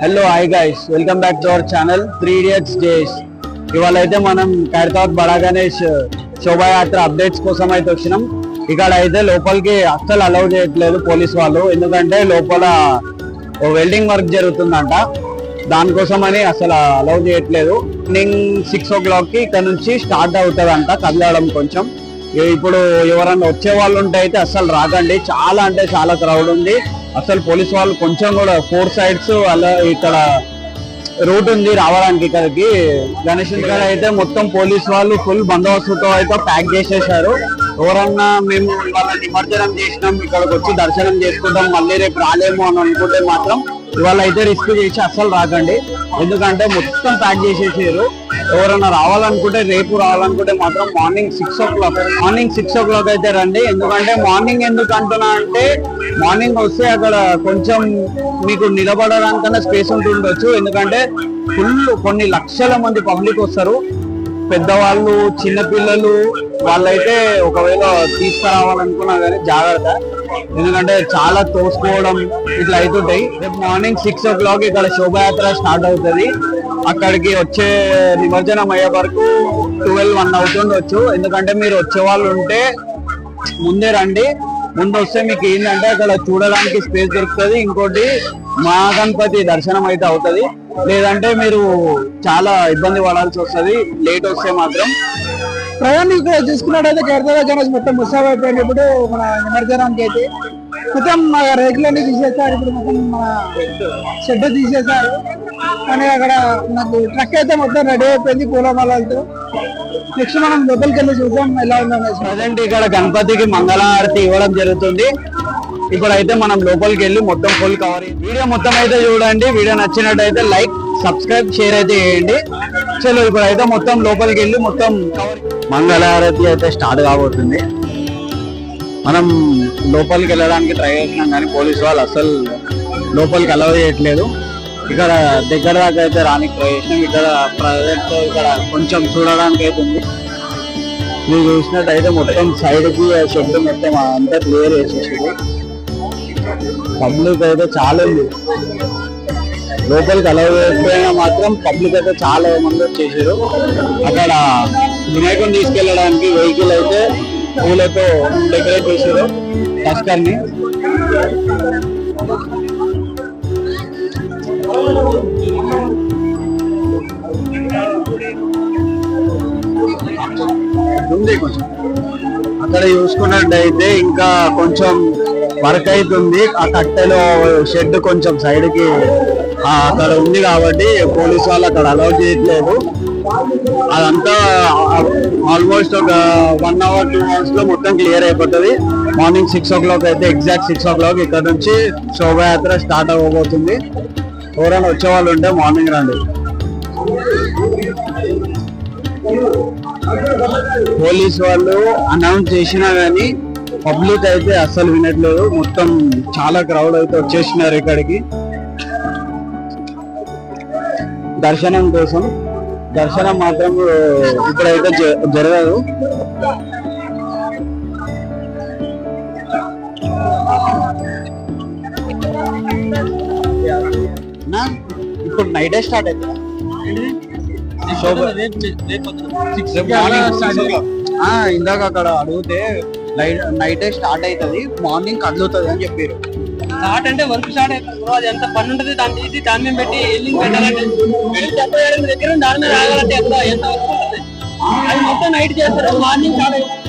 Hello hi guys, welcome back to our channel 3 Idiots Days. ఇవాళ అయితే మనం ఖైరతాబాద్ బడా గణేష్ శోభాయాత్ర అప్డేట్స్ కోసం అయితే వచ్చినాం. ఇక్కడ అయితే లోపలికి అస్సలు అలౌ చేయట్లేదు పోలీస్ వాళ్ళు, ఎందుకంటే లోపల వెల్డింగ్ వర్క్ జరుగుతుందంట. దానికోసం అని అసలు అలౌ చేయట్లేదు. మార్నింగ్ 6 o'clock కి ఇక్కడ నుంచి స్టార్ట్ అవుతుందంట కదలడం. కొంచెం ఇప్పుడు ఎవరన్నా వచ్చే వాళ్ళు ఉంటే అయితే అసలు రాకండి, చాలా అంటే చాలా క్రౌడ్ ఉంది. అసలు పోలీస్ వాళ్ళు కొంచెం కూడా 4 sides అలా ఇక్కడ రూట్ ఉంది రావడానికి ఇక్కడికి. గణేష్ ఇక్కడ అయితే మొత్తం పోలీస్ వాళ్ళు ఫుల్ బందోబస్తుతో అయితే ప్యాక్ చేసేసారు. ఎవరన్నా మేము ఇవాళ నిమజ్జనం చేసినాం, ఇక్కడికి వచ్చి దర్శనం చేసుకుంటాం, మళ్ళీ రేపు రాలేము అని అనుకుంటే మాత్రం ఇవాళ అయితే రిస్క్ చేసి అస్సలు రాకండి, ఎందుకంటే మొత్తం ప్యాక్ చేసేసారు. ఎవరైనా రావాలనుకుంటే రేపు రావాలనుకుంటే మాత్రం మార్నింగ్ 6 o'clock అయితే రండి. ఎందుకంటే మార్నింగ్ ఎందుకు అంటున్నా అంటే, మార్నింగ్ వస్తే అక్కడ కొంచెం మీకు నిలబడడానికన్నా స్పేస్ ఉంటుండొచ్చు. ఎందుకంటే ఫుల్ కొన్ని లక్షల మంది పబ్లిక్ వస్తారు, పెద్దవాళ్ళు చిన్నపిల్లలు. వాళ్ళైతే ఒకవేళ తీసుకురావాలనుకున్నా కానీ జాగ్రత్త, ఎందుకంటే చాలా తోసుకోవడం ఇట్లా అవుతుంటాయి. రేపు మార్నింగ్ 6 o'clock ఇక్కడ శోభాయాత్ర స్టార్ట్ అవుతుంది. అక్కడికి వచ్చే నిమజ్జనం అయ్యే వరకు 12-1 అవుతుండొచ్చు. ఎందుకంటే మీరు వచ్చే వాళ్ళు ఉంటే ముందే రండి. ముందు వస్తే మీకు ఏంటంటే అక్కడ చూడడానికి స్పేస్ దొరుకుతుంది. ఇంకోటి మహాగణపతి దర్శనం అయితే అవుతుంది. లేదంటే మీరు చాలా ఇబ్బంది పడాల్సి వస్తుంది లేట్ వస్తే మాత్రం. ప్రయాణికులు చూసుకున్నట్టయితే ఖైరతాబాద్ గణేష్ మొత్తం ముసాబ్ అయిపోయింది. ఇప్పుడు మన నిమజ్జనానికి అయితే మొత్తం రేకులన్నీ తీసేస్తారు. ఇప్పుడు మొత్తం మన షెడ్ తీసేశారు. కానీ అక్కడ నాకు ట్రక్ అయితే మొత్తం రెడీ అయిపోయింది పూలమాలతో. నెక్స్ట్ మనం లోపలికి వెళ్ళి చూద్దాం ఎలా ఉందనేసి. ప్రజెంట్ ఇక్కడ గణపతికి మంగళహారతి ఇవ్వడం జరుగుతుంది. ఇప్పుడైతే మనం లోపలికి వెళ్ళి మొత్తం ఫుల్ కవర్ వీడియో మొత్తం అయితే చూడండి. వీడియో నచ్చినట్టయితే లైక్, సబ్స్క్రైబ్, షేర్ అయితే చేయండి. చలో ఇప్పుడైతే మొత్తం లోపలికి వెళ్ళి మొత్తం మంగళహారతి అయితే స్టార్ట్ కాబోతుంది. మనం లోపలికి వెళ్ళడానికి ట్రై చేసినాం కానీ పోలీసు వాళ్ళు అసలు లోపలికి అలౌ చేయట్లేదు. ఇక్కడ దగ్గర దాకా అయితే రానికి ట్రై చేసినాం. ఇక్కడ ప్రజెంట్ ఇక్కడ కొంచెం చూడడానికి అయితే ఉంది. మీరు చూసినట్టయితే మొత్తం సైడ్ కి షెడ్ మొత్తం అంతా క్లియర్ చేసేసింది. పబ్లిక్ అయితే చాలా ఉంది. లోపలికి అలౌ చేయకపోయినా మాత్రం పబ్లిక్ అయితే చాలా మంది వచ్చేసారు. అక్కడ వినాయకుని తీసుకెళ్ళడానికి వెహికల్ అయితే పూలతో డెకరేట్ చేశారు టస్కర్ని. ఉంది కొంచెం అక్కడ చూసుకున్నట్టయితే ఇంకా కొంచెం వర్క్ అవుతుంది. ఆ కట్టెలో షెడ్ కొంచెం సైడ్ కి అక్కడ ఉంది కాబట్టి పోలీసు వాళ్ళు అక్కడ అలౌ చేయట్లేదు. అదంతా ఆల్మోస్ట్ ఒక 1 hour 2 hours లో మొత్తం క్లియర్ అయిపోతుంది. మార్నింగ్ 6 o'clock అయితే ఎగ్జాక్ట్ 6 o'clock ఇక్కడ నుంచి శోభాయాత్ర స్టార్ట్ అవ్వబోతుంది. ఎవరైనా వచ్చే వాళ్ళు ఉంటే మార్నింగ్ రండి. పోలీస్ వాళ్ళు అనౌన్స్ చేసినా గానీ పబ్లిక్ అయితే అస్సలు వినట్లేదు. మొత్తం చాలా క్రౌడ్ అయితే వచ్చేసినారు ఇక్కడికి దర్శనం కోసం. దర్శనం మాత్రం ఇప్పుడైతే జరగదు. ఇప్పుడు నైటే స్టార్ట్ అవుతుంది. ఇందాక అక్కడ అడిగితే నైటే స్టార్ట్ అవుతుంది, మార్నింగ్ కదులుతుంది అని చెప్పారు. స్టార్ట్ అంటే వర్క్ స్టార్ట్ అవుతుంది. అది ఎంత పని ఉంటుంది, దాన్ని తీసి దాని మీద పెట్టి ఎల్లింగ్ పెట్టాలంటే దగ్గర దాని మీద రాగాలంటే ఎంత వర్క్ ఉంటుంది. అది మొత్తం నైట్ చేస్తారు, మార్నింగ్ స్టార్ట్ అవుతుంది.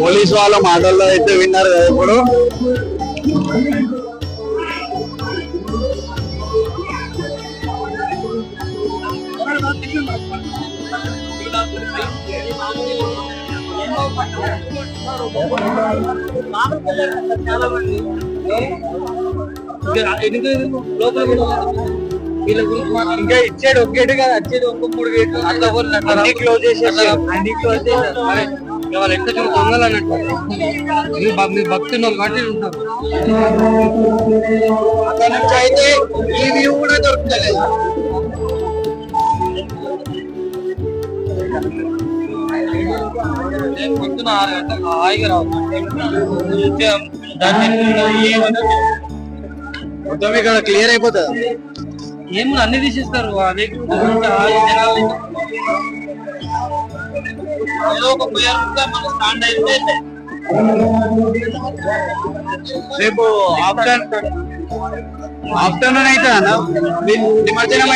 పోలీసు వాళ్ళ మాటల్లో అయితే విన్నారు కదా ఇప్పుడు. ఇంకా ఇచ్చేది ఒక గేటు కాదు, వచ్చేది ఇంకో 3 గేట్లు. అన్ని క్లోజ్ చేసేసారు. వాళ్ళు ఎంత చూడు దొంగలు అన్నట్టు. మీరు భక్తులు కాబట్టి ఉంటారు. అక్కడ నుంచి అయితే ఈ వ్యూ కూడా దొరుకుతలేదు. పొద్దున 6 గంటలకు హాయిగా రావచ్చు. మొత్తం ఇక్కడ క్లియర్ అయిపోతుంది. ఏమో అన్ని తీసేస్తారు. అదే జనాలు ఏదో ఒక స్టాండ్ అయితే రేపు ఆఫ్టర్నూన్ అయితే అన్న నిమజ్జనం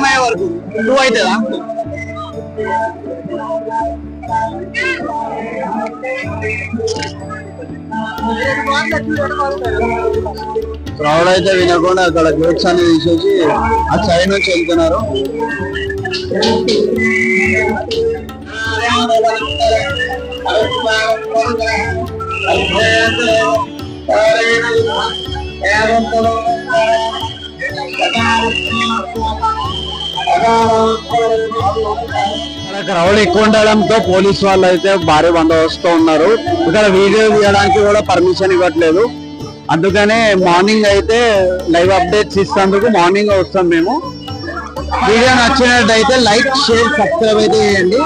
అయ్యే వరకు 2 అవుతుందా? క్రౌడ్ అయితే వినకుండా అక్కడ గేట్స్ అన్ని తీసేసి ఆ సైడ్ నుంచి వెళ్తున్నారు. క్రౌడ్ ఎక్కువ ఉండడంతో పోలీస్ వాళ్ళు అయితే భారీ బందోబస్తు ఉన్నారు. ఇక్కడ వీడియో తీయడానికి కూడా పర్మిషన్ ఇవ్వట్లేదు. అందుకనే మార్నింగ్ అయితే లైవ్ అప్డేట్స్ ఇస్తేందుకు మార్నింగ్ వస్తాం మేము. వీడియో నచ్చినట్టయితే లైక్, షేర్, సబ్స్క్రైబ్ అయితే చేయండి.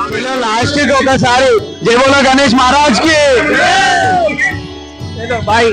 లాస్ట్ కి ఒకసారి జై బోలో గణేష్ మహారాజ్ కి బాయ్.